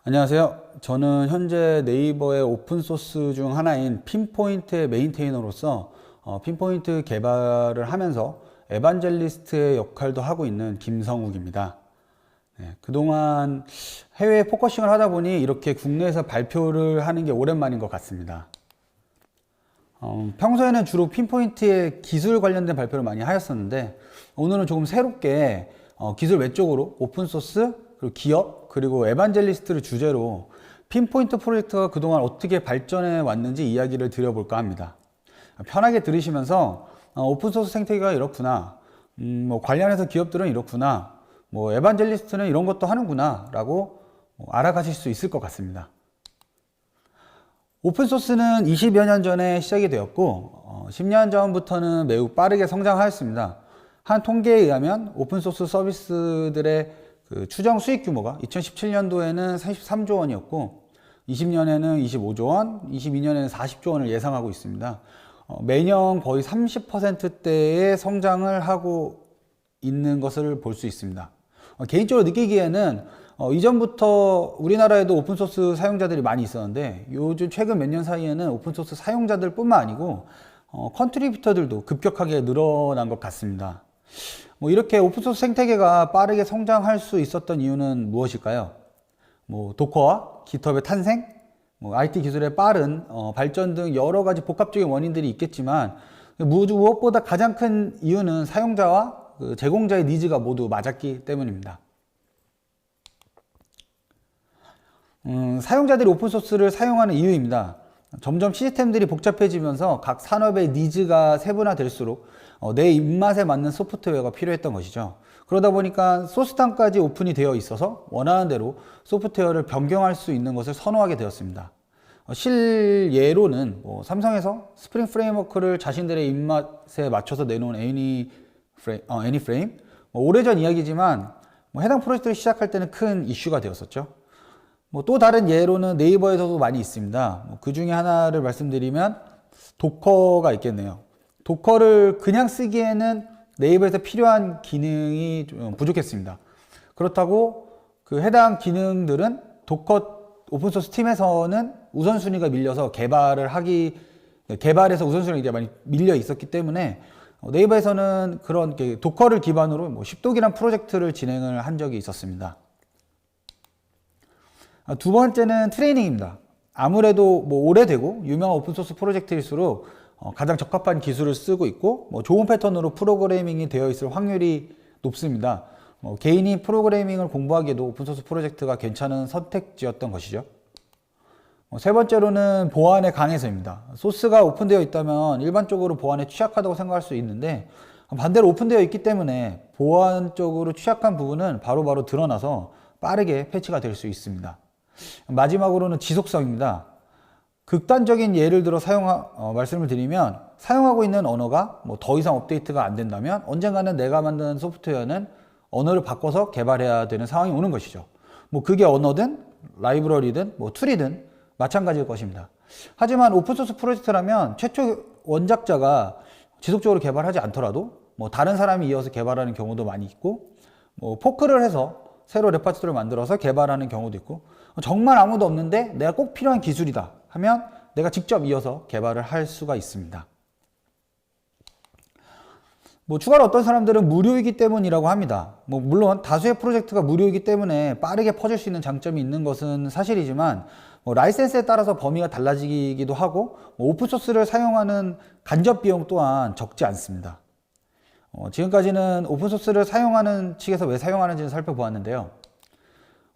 안녕하세요. 저는 현재 네이버의 오픈소스 중 하나인 핀포인트의 메인테이너로서 핀포인트 개발을 하면서 에반젤리스트의 역할도 하고 있는 김성욱입니다. 네, 그동안 해외에 포커싱을 하다 보니 이렇게 국내에서 발표를 하는 게 오랜만인 것 같습니다. 평소에는 주로 핀포인트의 기술 관련된 발표를 많이 하였었는데 오늘은 조금 새롭게 기술 외적으로 오픈소스, 그리고 기업, 그리고 에반젤리스트를 주제로 핀포인트 프로젝트가 그동안 어떻게 발전해 왔는지 이야기를 드려볼까 합니다. 편하게 들으시면서 오픈소스 생태계가 이렇구나, 관련해서 기업들은 이렇구나, 에반젤리스트는 이런 것도 하는구나 라고 알아가실 수 있을 것 같습니다. 오픈소스는 20여 년 전에 시작이 되었고 10년 전부터는 매우 빠르게 성장하였습니다. 한 통계에 의하면 오픈소스 서비스들의 추정 수익 규모가 2017년도에는 43조 원이었고 20년에는 25조 원, 22년에는 40조 원을 예상하고 있습니다. 매년 거의 30%대의 성장을 하고 있는 것을 볼 수 있습니다. 개인적으로 느끼기에는 이전부터 우리나라에도 오픈소스 사용자들이 많이 있었는데 요즘 최근 몇 년 사이에는 오픈소스 사용자들 뿐만 아니고 컨트리뷰터들도 급격하게 늘어난 것 같습니다. 이렇게 오픈소스 생태계가 빠르게 성장할 수 있었던 이유는 무엇일까요? 도커와 깃허브의 탄생, IT 기술의 빠른 발전 등 여러 가지 복합적인 원인들이 있겠지만 무엇보다 가장 큰 이유는 사용자와 제공자의 니즈가 모두 맞았기 때문입니다. 사용자들이 오픈소스를 사용하는 이유입니다. 점점 시스템들이 복잡해지면서 각 산업의 니즈가 세분화될수록 내 입맛에 맞는 소프트웨어가 필요했던 것이죠. 그러다 보니까 소스탄까지 오픈이 되어 있어서 원하는 대로 소프트웨어를 변경할 수 있는 것을 선호하게 되었습니다. 실예로는 삼성에서 스프링 프레임워크를 자신들의 입맛에 맞춰서 내놓은 애니프레임, 오래전 이야기지만 해당 프로젝트를 시작할 때는 큰 이슈가 되었었죠. 또 다른 예로는 네이버에서도 많이 있습니다. 그 중에 하나를 말씀드리면 도커가 있겠네요. 도커를 그냥 쓰기에는 네이버에서 필요한 기능이 좀 부족했습니다. 그렇다고 그 해당 기능들은 도커 오픈소스 팀에서는 우선순위가 밀려서 개발에서 우선순위가 이제 많이 밀려 있었기 때문에 네이버에서는 그런 도커를 기반으로 십독이라는 프로젝트를 진행을 한 적이 있었습니다. 두 번째는 트레이닝입니다. 아무래도 오래되고 유명한 오픈소스 프로젝트일수록 가장 적합한 기술을 쓰고 있고 좋은 패턴으로 프로그래밍이 되어 있을 확률이 높습니다. 개인이 프로그래밍을 공부하기에도 오픈소스 프로젝트가 괜찮은 선택지였던 것이죠. 세 번째로는 보안의 강해서입니다. 소스가 오픈되어 있다면 일반적으로 보안에 취약하다고 생각할 수 있는데 반대로 오픈되어 있기 때문에 보안적으로 취약한 부분은 바로바로 드러나서 빠르게 패치가 될 수 있습니다. 마지막으로는 지속성입니다. 극단적인 예를 들어 말씀을 드리면 사용하고 있는 언어가 더 이상 업데이트가 안 된다면 언젠가는 내가 만든 소프트웨어는 언어를 바꿔서 개발해야 되는 상황이 오는 것이죠. 그게 언어든 라이브러리든 툴이든 마찬가지일 것입니다. 하지만 오픈소스 프로젝트라면 최초 원작자가 지속적으로 개발하지 않더라도 다른 사람이 이어서 개발하는 경우도 많이 있고 포크를 해서 새로 레파토리를 만들어서 개발하는 경우도 있고 정말 아무도 없는데 내가 꼭 필요한 기술이다 하면 내가 직접 이어서 개발을 할 수가 있습니다. 추가로 어떤 사람들은 무료이기 때문이라고 합니다. 물론 다수의 프로젝트가 무료이기 때문에 빠르게 퍼질 수 있는 장점이 있는 것은 사실이지만 라이센스에 따라서 범위가 달라지기도 하고 오픈소스를 사용하는 간접 비용 또한 적지 않습니다. 지금까지는 오픈소스를 사용하는 측에서 왜 사용하는지는 살펴보았는데요.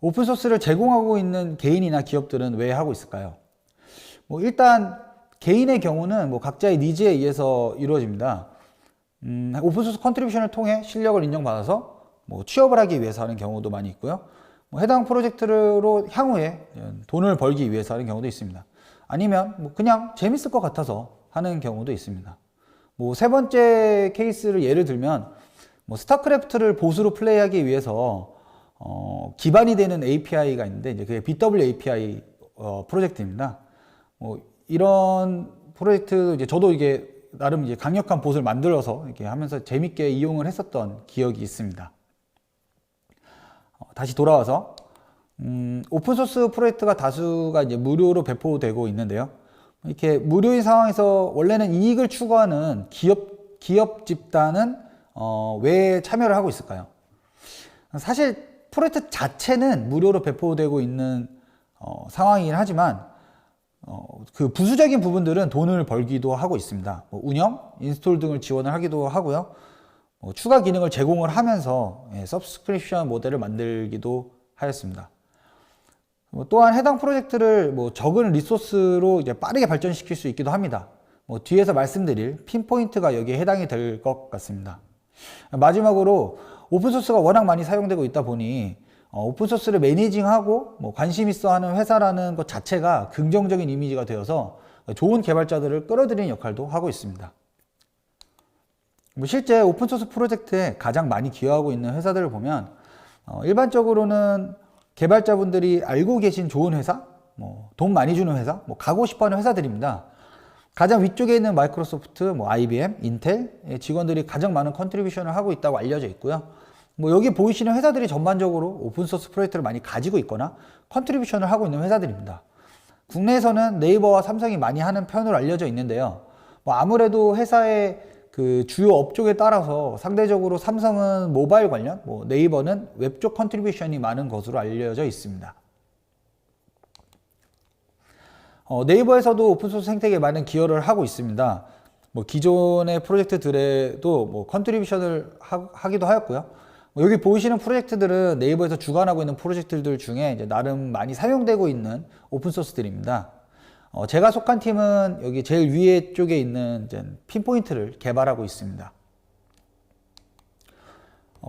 오픈소스를 제공하고 있는 개인이나 기업들은 왜 하고 있을까요? 일단 개인의 경우는 각자의 니즈에 의해서 이루어집니다. 오픈소스 컨트리뷰션을 통해 실력을 인정받아서 취업을 하기 위해서 하는 경우도 많이 있고요. 해당 프로젝트로 향후에 돈을 벌기 위해서 하는 경우도 있습니다. 아니면 그냥 재밌을 것 같아서 하는 경우도 있습니다. 세 번째 케이스를 예를 들면 스타크래프트를 보스로 플레이하기 위해서 기반이 되는 API가 있는데 이제 그게 BWAPI 프로젝트입니다. 이런 프로젝트 저도 이게 나름 이제 강력한 봇을 만들어서 이렇게 하면서 재밌게 이용을 했었던 기억이 있습니다. 다시 돌아와서 오픈소스 프로젝트가 다수가 이제 무료로 배포되고 있는데요. 이렇게 무료인 상황에서 원래는 이익을 추구하는 기업 집단은 왜 참여를 하고 있을까요? 사실 프로젝트 자체는 무료로 배포되고 있는 상황이긴 하지만 그 부수적인 부분들은 돈을 벌기도 하고 있습니다. 뭐 운영, 인스톨 등을 지원을 하기도 하고요. 추가 기능을 제공을 하면서 서브스크립션 모델을 만들기도 하였습니다. 또한 해당 프로젝트를 적은 리소스로 이제 빠르게 발전시킬 수 있기도 합니다. 뒤에서 말씀드릴 핀포인트가 여기에 해당이 될 것 같습니다. 마지막으로 오픈소스가 워낙 많이 사용되고 있다 보니 오픈소스를 매니징하고 관심 있어 하는 회사라는 것 자체가 긍정적인 이미지가 되어서 좋은 개발자들을 끌어들이는 역할도 하고 있습니다. 실제 오픈소스 프로젝트에 가장 많이 기여하고 있는 회사들을 보면 일반적으로는 개발자분들이 알고 계신 좋은 회사, 돈 많이 주는 회사, 가고 싶어하는 회사들입니다. 가장 위쪽에 있는 마이크로소프트, IBM, 인텔 직원들이 가장 많은 컨트리뷰션을 하고 있다고 알려져 있고요. 여기 보이시는 회사들이 전반적으로 오픈소스 프로젝트를 많이 가지고 있거나 컨트리뷰션을 하고 있는 회사들입니다. 국내에서는 네이버와 삼성이 많이 하는 편으로 알려져 있는데요. 아무래도 회사의 그 주요 업종에 따라서 상대적으로 삼성은 모바일 관련, 네이버는 웹 쪽 컨트리뷰션이 많은 것으로 알려져 있습니다. 네이버에서도 오픈소스 생태계에 많은 기여를 하고 있습니다. 기존의 프로젝트들에도 컨트리뷰션을 하기도 하였고요. 여기 보이시는 프로젝트들은 네이버에서 주관하고 있는 프로젝트들 중에 이제 나름 많이 사용되고 있는 오픈소스들입니다. 제가 속한 팀은 여기 제일 위에 쪽에 있는 이제 핀포인트를 개발하고 있습니다.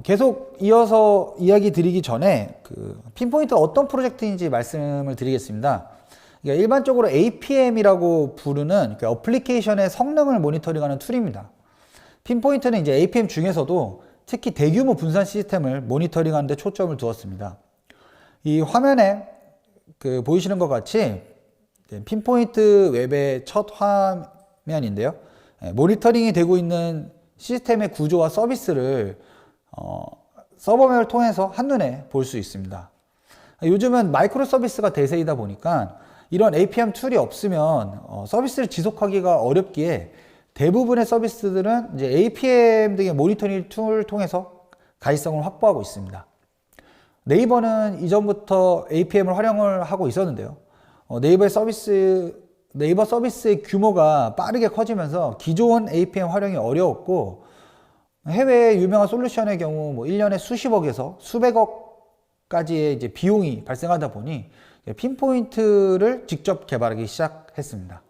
계속 이어서 이야기 드리기 전에 그 핀포인트가 어떤 프로젝트인지 말씀을 드리겠습니다. 그러니까 일반적으로 APM이라고 부르는 그 어플리케이션의 성능을 모니터링하는 툴입니다. 핀포인트는 이제 APM 중에서도 특히 대규모 분산 시스템을 모니터링하는 데 초점을 두었습니다. 이 화면에 그 보이시는 것 같이 핀포인트 웹의 첫 화면인데요. 모니터링이 되고 있는 시스템의 구조와 서비스를 서버맵을 통해서 한눈에 볼 수 있습니다. 요즘은 마이크로 서비스가 대세이다 보니까 이런 APM 툴이 없으면 서비스를 지속하기가 어렵기에 대부분의 서비스들은 이제 APM 등의 모니터링 툴을 통해서 가시성을 확보하고 있습니다. 네이버는 이전부터 APM을 활용을 하고 있었는데요. 네이버 서비스의 규모가 빠르게 커지면서 기존 APM 활용이 어려웠고 해외의 유명한 솔루션의 경우 1년에 수십억에서 수백억까지의 이제 비용이 발생하다 보니 핀포인트를 직접 개발하기 시작했습니다.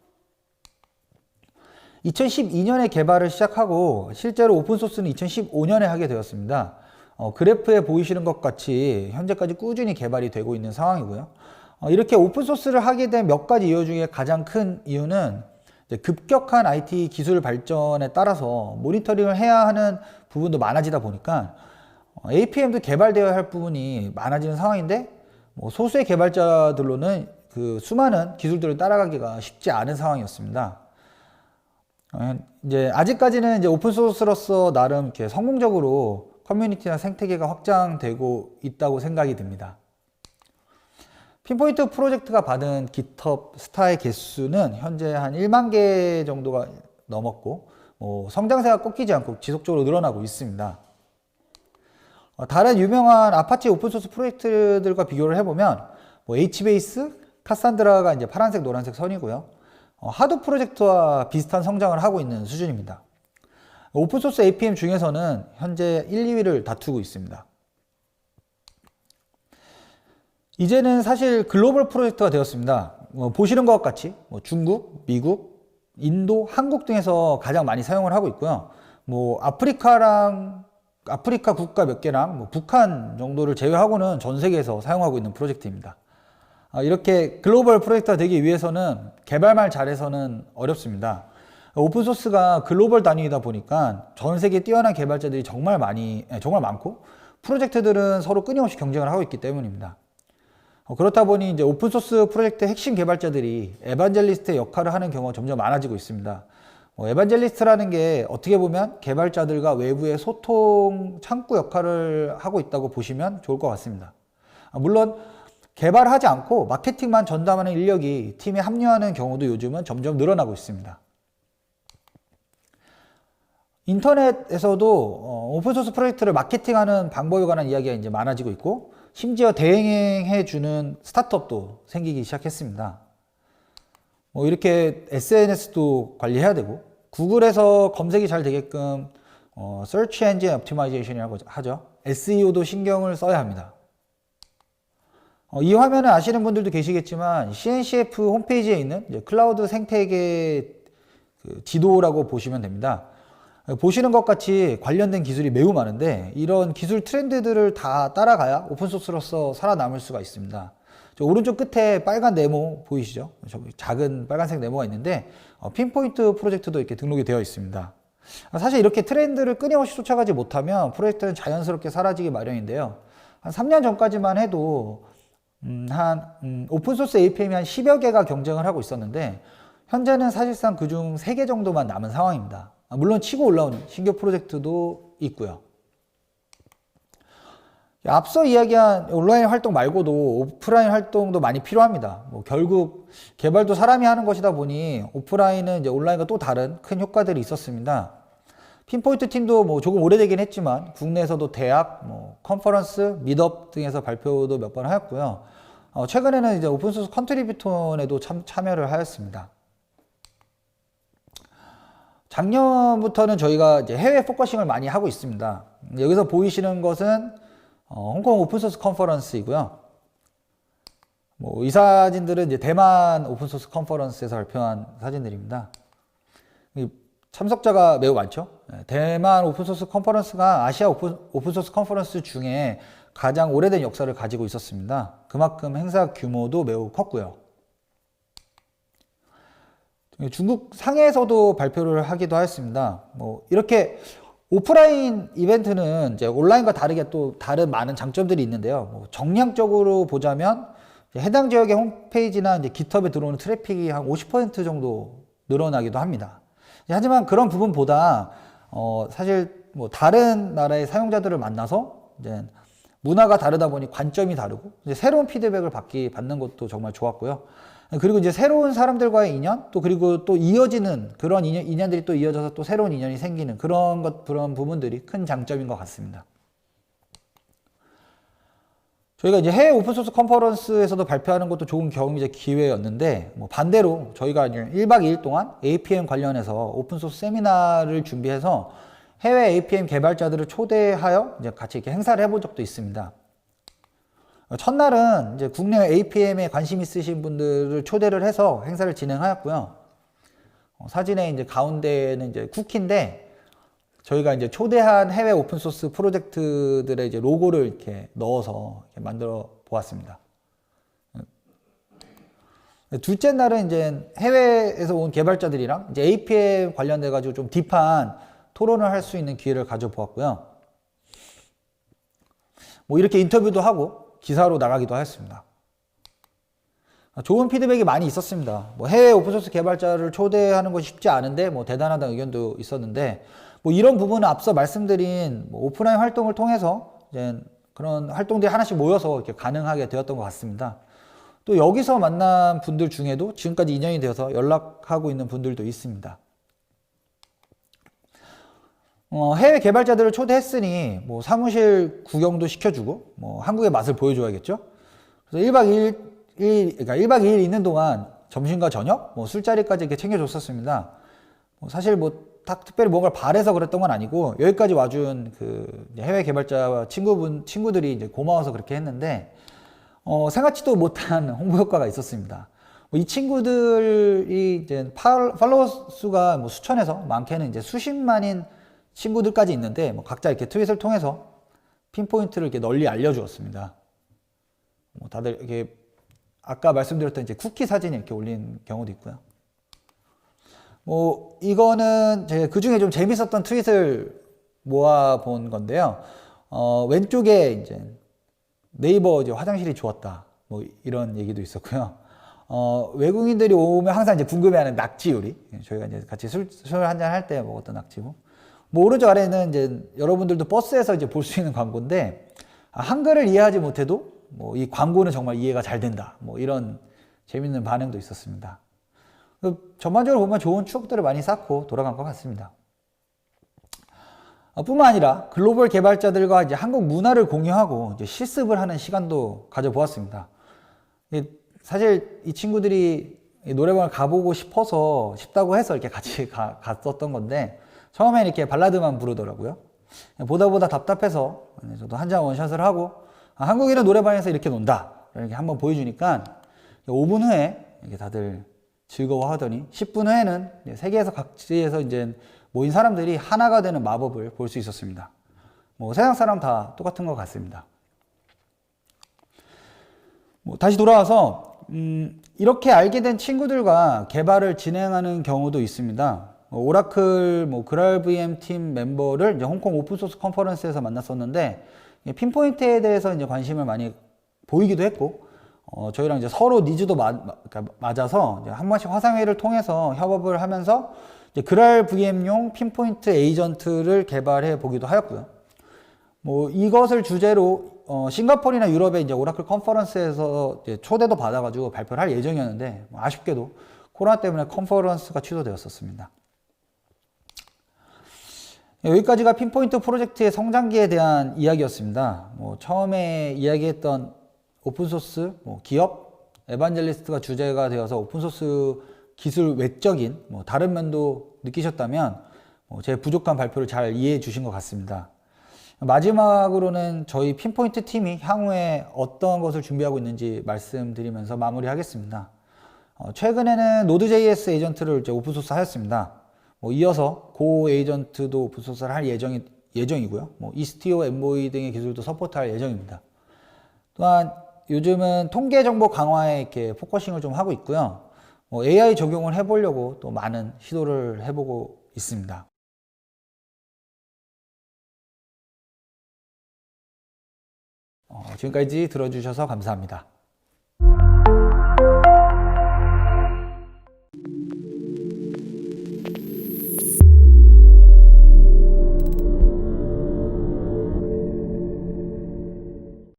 2012년에 개발을 시작하고 실제로 오픈소스는 2015년에 하게 되었습니다. 그래프에 보이시는 것 같이 현재까지 꾸준히 개발이 되고 있는 상황이고요. 이렇게 오픈소스를 하게 된 몇 가지 이유 중에 가장 큰 이유는 급격한 IT 기술 발전에 따라서 모니터링을 해야 하는 부분도 많아지다 보니까 APM도 개발되어야 할 부분이 많아지는 상황인데 소수의 개발자들로는 그 수많은 기술들을 따라가기가 쉽지 않은 상황이었습니다. 이제 아직까지는 이제 오픈소스로서 나름 이렇게 성공적으로 커뮤니티나 생태계가 확장되고 있다고 생각이 듭니다. 핀포인트 프로젝트가 받은 GitHub 스타의 개수는 현재 한 1만 개 정도가 넘었고 성장세가 꺾이지 않고 지속적으로 늘어나고 있습니다. 다른 유명한 아파치 오픈소스 프로젝트들과 비교를 해보면 HBase, 카산드라가 이제 파란색, 노란색 선이고요. 하드 프로젝트와 비슷한 성장을 하고 있는 수준입니다. 오픈소스 APM 중에서는 현재 1, 2위를 다투고 있습니다. 이제는 사실 글로벌 프로젝트가 되었습니다. 보시는 것 같이 중국, 미국, 인도, 한국 등에서 가장 많이 사용을 하고 있고요. 아프리카 국가 몇 개랑 북한 정도를 제외하고는 전 세계에서 사용하고 있는 프로젝트입니다. 이렇게 글로벌 프로젝트가 되기 위해서는 개발만 잘해서는 어렵습니다. 오픈소스가 글로벌 단위이다 보니까 전 세계 뛰어난 개발자들이 정말 많고 프로젝트들은 서로 끊임없이 경쟁을 하고 있기 때문입니다. 그렇다 보니 이제 오픈소스 프로젝트의 핵심 개발자들이 에반젤리스트의 역할을 하는 경우가 점점 많아지고 있습니다. 에반젤리스트라는 게 어떻게 보면 개발자들과 외부의 소통 창구 역할을 하고 있다고 보시면 좋을 것 같습니다. 물론 개발하지 않고 마케팅만 전담하는 인력이 팀에 합류하는 경우도 요즘은 점점 늘어나고 있습니다. 인터넷에서도 오픈소스 프로젝트를 마케팅하는 방법에 관한 이야기가 이제 많아지고 있고, 심지어 대행해주는 스타트업도 생기기 시작했습니다. 뭐 이렇게 SNS도 관리해야 되고, 구글에서 검색이 잘 되게끔 Search Engine Optimization이라고 하죠. SEO도 신경을 써야 합니다. 이 화면을 아시는 분들도 계시겠지만 CNCF 홈페이지에 있는 이제 클라우드 생태계 지도라고 보시면 됩니다. 보시는 것 같이 관련된 기술이 매우 많은데, 이런 기술 트렌드들을 다 따라가야 오픈소스로서 살아남을 수가 있습니다. 저 오른쪽 끝에 빨간 네모 보이시죠? 저기 작은 빨간색 네모가 있는데 핀포인트 프로젝트도 이렇게 등록이 되어 있습니다. 사실 이렇게 트렌드를 끊임없이 쫓아가지 못하면 프로젝트는 자연스럽게 사라지기 마련인데요. 한 3년 전까지만 해도 오픈소스 APM이 한 10여 개가 경쟁을 하고 있었는데, 현재는 사실상 그중 3개 정도만 남은 상황입니다. 물론 치고 올라온 신규 프로젝트도 있고요. 앞서 이야기한 온라인 활동 말고도 오프라인 활동도 많이 필요합니다. 결국 개발도 사람이 하는 것이다 보니 오프라인은 이제 온라인과 또 다른 큰 효과들이 있었습니다. 핀포인트 팀도 조금 오래되긴 했지만 국내에서도 대학, 컨퍼런스, 미드업 등에서 발표도 몇 번 하였고요. 최근에는 이제 오픈소스 컨트리뷰톤에도 참여를 하였습니다. 작년부터는 저희가 이제 해외 포커싱을 많이 하고 있습니다. 여기서 보이시는 것은 홍콩 오픈소스 컨퍼런스이고요. 이 사진들은 이제 대만 오픈소스 컨퍼런스에서 발표한 사진들입니다. 참석자가 매우 많죠. 대만 오픈소스 컨퍼런스가 아시아 오픈소스 컨퍼런스 중에 가장 오래된 역사를 가지고 있었습니다. 그만큼 행사 규모도 매우 컸고요. 중국 상해에서도 발표를 하기도 하였습니다. 이렇게 오프라인 이벤트는 이제 온라인과 다르게 또 다른 많은 장점들이 있는데요. 정량적으로 보자면 해당 지역의 홈페이지나 이제 깃허브에 들어오는 트래픽이 한 50% 정도 늘어나기도 합니다. 하지만 그런 부분보다 사실 다른 나라의 사용자들을 만나서 이제 문화가 다르다 보니 관점이 다르고 이제 새로운 피드백을 받는 것도 정말 좋았고요. 그리고 이제 새로운 사람들과의 인연, 또 그리고 또 이어지는 그런 인연들이 또 이어져서 또 새로운 인연이 생기는 그런 부분들이 큰 장점인 것 같습니다. 저희가 이제 해외 오픈소스 컨퍼런스에서도 발표하는 것도 좋은 경험이자 기회였는데, 반대로 저희가 1박 2일 동안 APM 관련해서 오픈소스 세미나를 준비해서 해외 APM 개발자들을 초대하여 이제 같이 이렇게 행사를 해본 적도 있습니다. 첫날은 이제 국내 APM에 관심 있으신 분들을 초대를 해서 행사를 진행하였고요. 사진의 이제 가운데는 이제 쿠키인데, 저희가 이제 초대한 해외 오픈소스 프로젝트들의 이제 로고를 이렇게 넣어서 이렇게 만들어 보았습니다. 둘째 날은 이제 해외에서 온 개발자들이랑 이제 APM 관련돼 가지고 좀 딥한 토론을 할 수 있는 기회를 가져보았고요. 이렇게 인터뷰도 하고 기사로 나가기도 하였습니다. 좋은 피드백이 많이 있었습니다. 해외 오픈소스 개발자를 초대하는 것이 쉽지 않은데 대단하다는 의견도 있었는데, 이런 부분은 앞서 말씀드린 오프라인 활동을 통해서 이제 그런 활동들이 하나씩 모여서 이렇게 가능하게 되었던 것 같습니다. 또 여기서 만난 분들 중에도 지금까지 인연이 되어서 연락하고 있는 분들도 있습니다. 해외 개발자들을 초대했으니 사무실 구경도 시켜주고 한국의 맛을 보여줘야겠죠. 그래서 1박 2일 있는 동안 점심과 저녁, 술자리까지 이렇게 챙겨줬었습니다. 사실 특별히 뭔가를 바래서 그랬던 건 아니고, 여기까지 와준 그 해외 개발자 친구들이 이제 고마워서 그렇게 했는데, 생각지도 못한 홍보 효과가 있었습니다. 이 친구들이 이제 팔로워 수가 수천에서 많게는 이제 수십만인 친구들까지 있는데, 각자 이렇게 트윗을 통해서 핀포인트를 이렇게 널리 알려주었습니다. 다들 이렇게 아까 말씀드렸던 이제 쿠키 사진을 이렇게 올린 경우도 있고요. 이거는 제가 그 중에 좀 재밌었던 트윗을 모아본 건데요. 왼쪽에 이제 네이버 이제 화장실이 좋았다. 이런 얘기도 있었고요. 외국인들이 오면 항상 이제 궁금해하는 낙지 요리. 저희가 이제 같이 술 한잔 할 때 먹었던 낙지고. 오른쪽 아래는 이제 여러분들도 버스에서 이제 볼 수 있는 광고인데, 한글을 이해하지 못해도 뭐 이 광고는 정말 이해가 잘 된다. 뭐 이런 재밌는 반응도 있었습니다. 전반적으로 보면 좋은 추억들을 많이 쌓고 돌아간 것 같습니다. 뿐만 아니라 글로벌 개발자들과 이제 한국 문화를 공유하고 이제 실습을 하는 시간도 가져보았습니다. 사실 이 친구들이 노래방을 가보고 싶다고 해서 이렇게 같이 갔었던 건데, 처음엔 이렇게 발라드만 부르더라고요. 보다 답답해서 저도 한 장 원샷을 하고, 한국인은 노래방에서 이렇게 논다, 이렇게 한번 보여주니까 5분 후에 이렇게 다들 즐거워하더니 10분 후에는 세계에서 각지에서 이제 모인 사람들이 하나가 되는 마법을 볼 수 있었습니다. 뭐 세상 사람 다 똑같은 것 같습니다. 다시 돌아와서 이렇게 알게 된 친구들과 개발을 진행하는 경우도 있습니다. 오라클 그랄VM 팀 멤버를 이제 홍콩 오픈소스 컨퍼런스에서 만났었는데, 핀포인트에 대해서 이제 관심을 많이 보이기도 했고, 저희랑 이제 서로 니즈도 맞아서 이제 한 번씩 화상회의를 통해서 협업을 하면서 이제 그랄VM용 핀포인트 에이전트를 개발해 보기도 하였고요. 이것을 주제로 싱가포르나 유럽의 이제 오라클 컨퍼런스에서 이제 초대도 받아가지고 발표를 할 예정이었는데, 아쉽게도 코로나 때문에 컨퍼런스가 취소되었었습니다. 여기까지가 핀포인트 프로젝트의 성장기에 대한 이야기였습니다. 처음에 이야기했던 오픈소스, 기업, 에반젤리스트가 주제가 되어서 오픈소스 기술 외적인 다른 면도 느끼셨다면 제 부족한 발표를 잘 이해해 주신 것 같습니다. 마지막으로는 저희 핀포인트 팀이 향후에 어떤 것을 준비하고 있는지 말씀드리면서 마무리하겠습니다. 최근에는 Node.js 에이전트를 이제 오픈소스 하였습니다. 이어서 고 에이전트도 오픈소스를 할 예정이고요. 이스티오, 엔보이 등의 기술도 서포트할 예정입니다. 또한 요즘은 통계 정보 강화에 이렇게 포커싱을 좀 하고 있고요. AI 적용을 해보려고 또 많은 시도를 해보고 있습니다. 지금까지 들어주셔서 감사합니다.